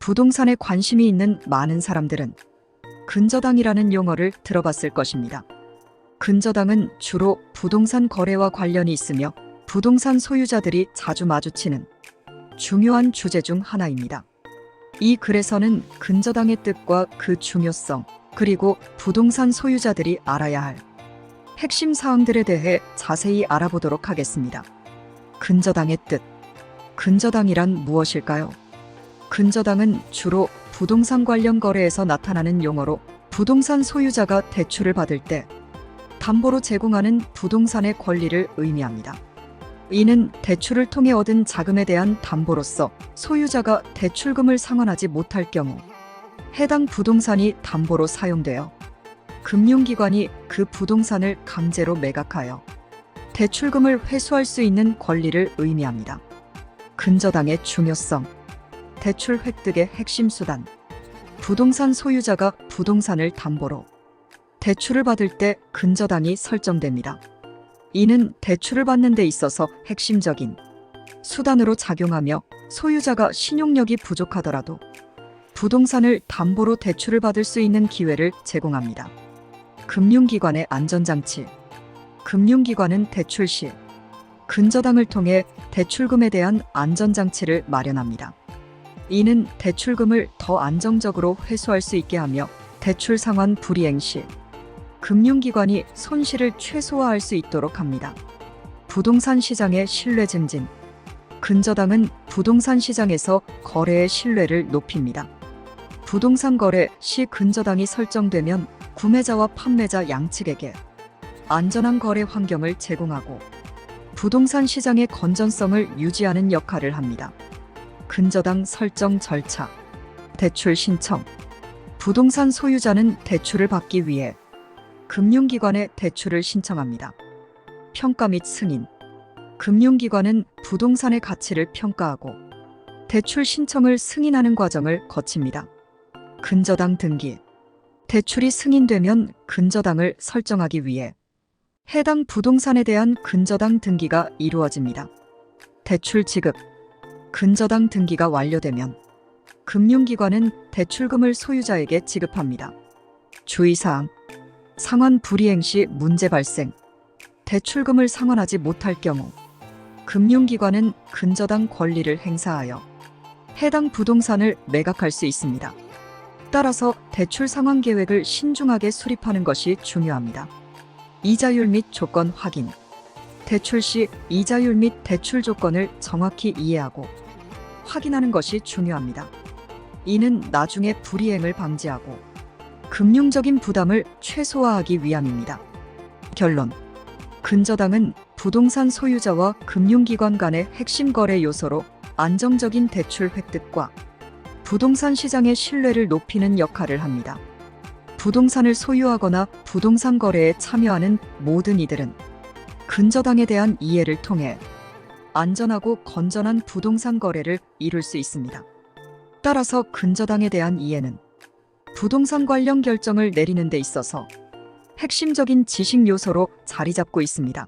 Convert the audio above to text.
부동산에 관심이 있는 많은 사람들은 근저당이라는 용어를 들어봤을 것입니다. 근저당은 주로 부동산 거래와 관련이 있으며 부동산 소유자들이 자주 마주치는 중요한 주제 중 하나입니다. 이 글에서는 근저당의 뜻과 그 중요성, 그리고 부동산 소유자들이 알아야 할 핵심 사항들에 대해 자세히 알아보도록 하겠습니다. 근저당의 뜻. 근저당이란 무엇일까요? 근저당은 주로 부동산 관련 거래에서 나타나는 용어로 부동산 소유자가 대출을 받을 때 담보로 제공하는 부동산의 권리를 의미합니다. 이는 대출을 통해 얻은 자금에 대한 담보로서 소유자가 대출금을 상환하지 못할 경우 해당 부동산이 담보로 사용되어 금융기관이 그 부동산을 강제로 매각하여 대출금을 회수할 수 있는 권리를 의미합니다. 근저당의 중요성. 대출 획득의 핵심 수단. 부동산 소유자가 부동산을 담보로 대출을 받을 때 근저당이 설정됩니다. 이는 대출을 받는 데 있어서 핵심적인 수단으로 작용하며 소유자가 신용력이 부족하더라도 부동산을 담보로 대출을 받을 수 있는 기회를 제공합니다. 금융기관의 안전장치. 금융기관은 대출 시 근저당을 통해 대출금에 대한 안전장치를 마련합니다. 이는 대출금을 더 안정적으로 회수할 수 있게 하며 대출 상환 불이행 시 금융기관이 손실을 최소화할 수 있도록 합니다. 부동산 시장의 신뢰 증진. 근저당은 부동산 시장에서 거래의 신뢰를 높입니다. 부동산 거래 시 근저당이 설정되면 구매자와 판매자 양측에게 안전한 거래 환경을 제공하고 부동산 시장의 건전성을 유지하는 역할을 합니다. 근저당 설정 절차. 대출 신청. 부동산 소유자는 대출을 받기 위해 금융기관에 대출을 신청합니다. 평가 및 승인. 금융기관은 부동산의 가치를 평가하고 대출 신청을 승인하는 과정을 거칩니다. 근저당 등기. 대출이 승인되면 근저당을 설정하기 위해 해당 부동산에 대한 근저당 등기가 이루어집니다. 대출 지급. 근저당 등기가 완료되면 금융기관은 대출금을 소유자에게 지급합니다. 주의사항. 상환 불이행 시 문제 발생. 대출금을 상환하지 못할 경우 금융기관은 근저당 권리를 행사하여 해당 부동산을 매각할 수 있습니다. 따라서 대출 상환 계획을 신중하게 수립하는 것이 중요합니다. 이자율 및 조건 확인. 대출 시 이자율 및 대출 조건을 정확히 이해하고 확인하는 것이 중요합니다. 이는 나중에 불이행을 방지하고 금융적인 부담을 최소화하기 위함입니다. 결론. 근저당은 부동산 소유자와 금융기관 간의 핵심 거래 요소로 안정적인 대출 획득과 부동산 시장의 신뢰를 높이는 역할을 합니다. 부동산을 소유하거나 부동산 거래에 참여하는 모든 이들은 근저당에 대한 이해를 통해 안전하고 건전한 부동산 거래를 이룰 수 있습니다. 따라서 근저당에 대한 이해는 부동산 관련 결정을 내리는 데 있어서 핵심적인 지식 요소로 자리 잡고 있습니다.